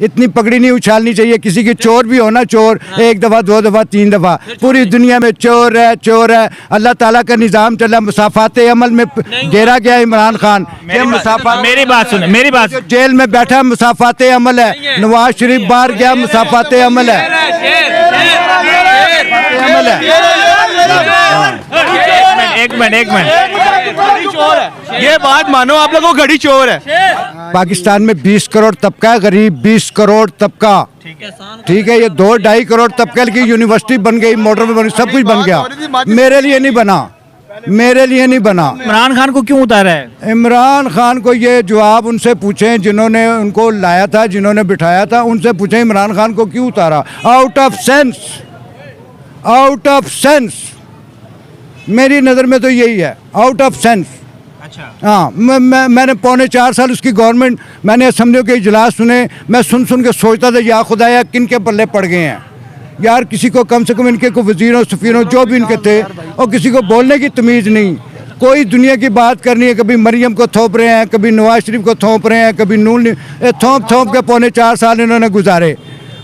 इतनी पगड़ी नहीं उछालनी चाहिए किसी की। चोर भी हो ना, चोर एक दफ़ा, दो दफ़ा, तीन दफ़ा, पूरी दुनिया में चोर है, चोर है। अल्लाह ताला का निज़ाम चला, मुसाफात अमल में घेरा गया इमरान खान। मेरी बात सुने, मेरी बात जो जेल में बैठा मुसाफात अमल है, नवाज शरीफ बाहर गया मुसाफात अमल है, अमल है। एक मिनट ये बात मानो, आप लोगों को घड़ी चोर है। पाकिस्तान में 20 करोड़ तबका है, गरीब 20 करोड़ तबका, ठीक है। ये 2-2.5 करोड़ तबके की यूनिवर्सिटी बन गई, मोटर में बन, सब कुछ बन गया। मेरे लिए नहीं बना, मेरे लिए नहीं बना। इमरान खान को क्यों उतारा है? इमरान खान को ये जवाब उनसे पूछें जिन्होंने उनको लाया था, जिन्होंने बिठाया था, उनसे पूछें इमरान खान को क्यों उतारा। Out of sense, out of sense, मेरी नज़र में तो यही है, आउट ऑफ सेंस। अच्छा, हाँ, मैंने 4.25 साल उसकी गवर्नमेंट, मैंने असम्बलियों के इजलास सुने, मैं सुन के सोचता था या खुदाया किन के पल्ले पड़ गए हैं यार। किसी को कम से कम इनके को वजीरों सफ़ीरों जो भी इनके थे, और किसी को बोलने की तमीज़ नहीं। कोई दुनिया की बात करनी है, कभी मरियम को थोप रहे हैं, कभी नवाज शरीफ को थोप रहे हैं, कभी नून, थोप के 4.25 साल इन्होंने गुजारे।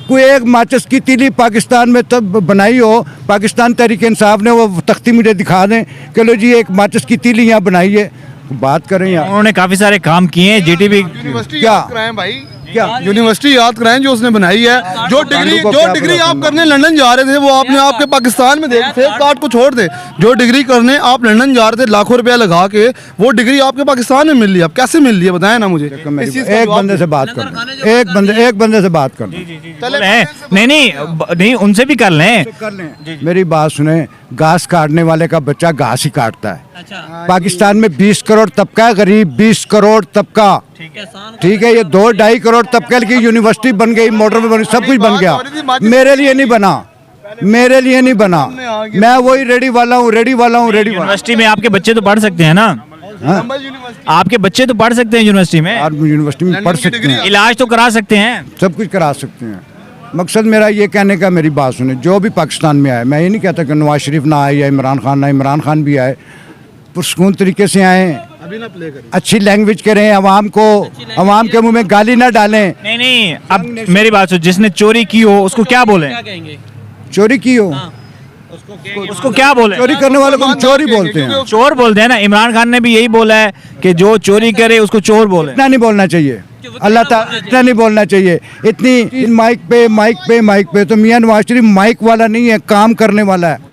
कोई एक माचिस की तीली पाकिस्तान में तब बनाई हो, पाकिस्तान तहरीक इंसाफ ने, वो तख्ती मुझे दिखा दें कि लो जी एक माचिस की तीली यहाँ बनाई है, बात करें यार। उन्होंने काफी सारे काम किए हैं। जीटीबी यूनिवर्सिटी क्या? याद कराएं भाई, क्या यूनिवर्सिटी याद कराएं जो उसने बनाई है। जो डिग्री आप करने लंदन जा रहे थे, वो आपने आपके पाकिस्तान में देख थे, काट को छोड़ दे। जो डिग्री करने आप लंदन जा रहे थे लाखों रुपया लगा के, वो डिग्री आपके पाकिस्तान में मिल रही है। अब कैसे मिल रही है बताएं ना मुझे। एक बंदे से बात कर, एक बंदे से बात कर नहीं, उनसे भी कर लें। मेरी बात सुने, घास काटने वाले का बच्चा घास ही काटता है। पाकिस्तान में 20 करोड़ तबका है, गरीब 20 करोड़ तबका, ठीक है। ये 2-2.5 करोड़ तबके की यूनिवर्सिटी बन गई, मोटर में बनी, सब कुछ बन गया। मेरे लिए नहीं बना, मेरे लिए नहीं बना। मैं वही रेडी वाला हूँ, रेडी वाला हूँ, रेडी वाला। यूनिवर्सिटी में आपके बच्चे तो पढ़ सकते हैं ना? आपके बच्चे तो पढ़ सकते हैं यूनिवर्सिटी में, यूनिवर्सिटी में पढ़ सकते हैं, इलाज तो करा सकते हैं, सब कुछ करा सकते हैं। मकसद मेरा ये कहने का, मेरी बात सुने, जो भी पाकिस्तान में आए, मैं ये नहीं कहता कि नवाज शरीफ ना आए या इमरान खान ना, इमरान खान भी आए, पुरस्कून तरीके से आए, अच्छी लैंग्वेज करें, अवाम को, अवाम के मुंह में गाली ना डालें। नहीं, अब मेरी बात सुन, जिसने चोरी की हो उसको क्या बोले? चोरी की हो उसको क्या बोले? चोरी करने वाले को हम चोरी बोलते हैं, चोर बोलते हैं ना। इमरान खान ने भी यही बोला है कि जो चोरी करे उसको चोर बोले। इतना नहीं बोलना चाहिए, अल्लाह ताला, इतना नहीं बोलना चाहिए। इतनी माइक पे तो मियां नवाज शरीफ माइक वाला नहीं है, काम करने वाला है।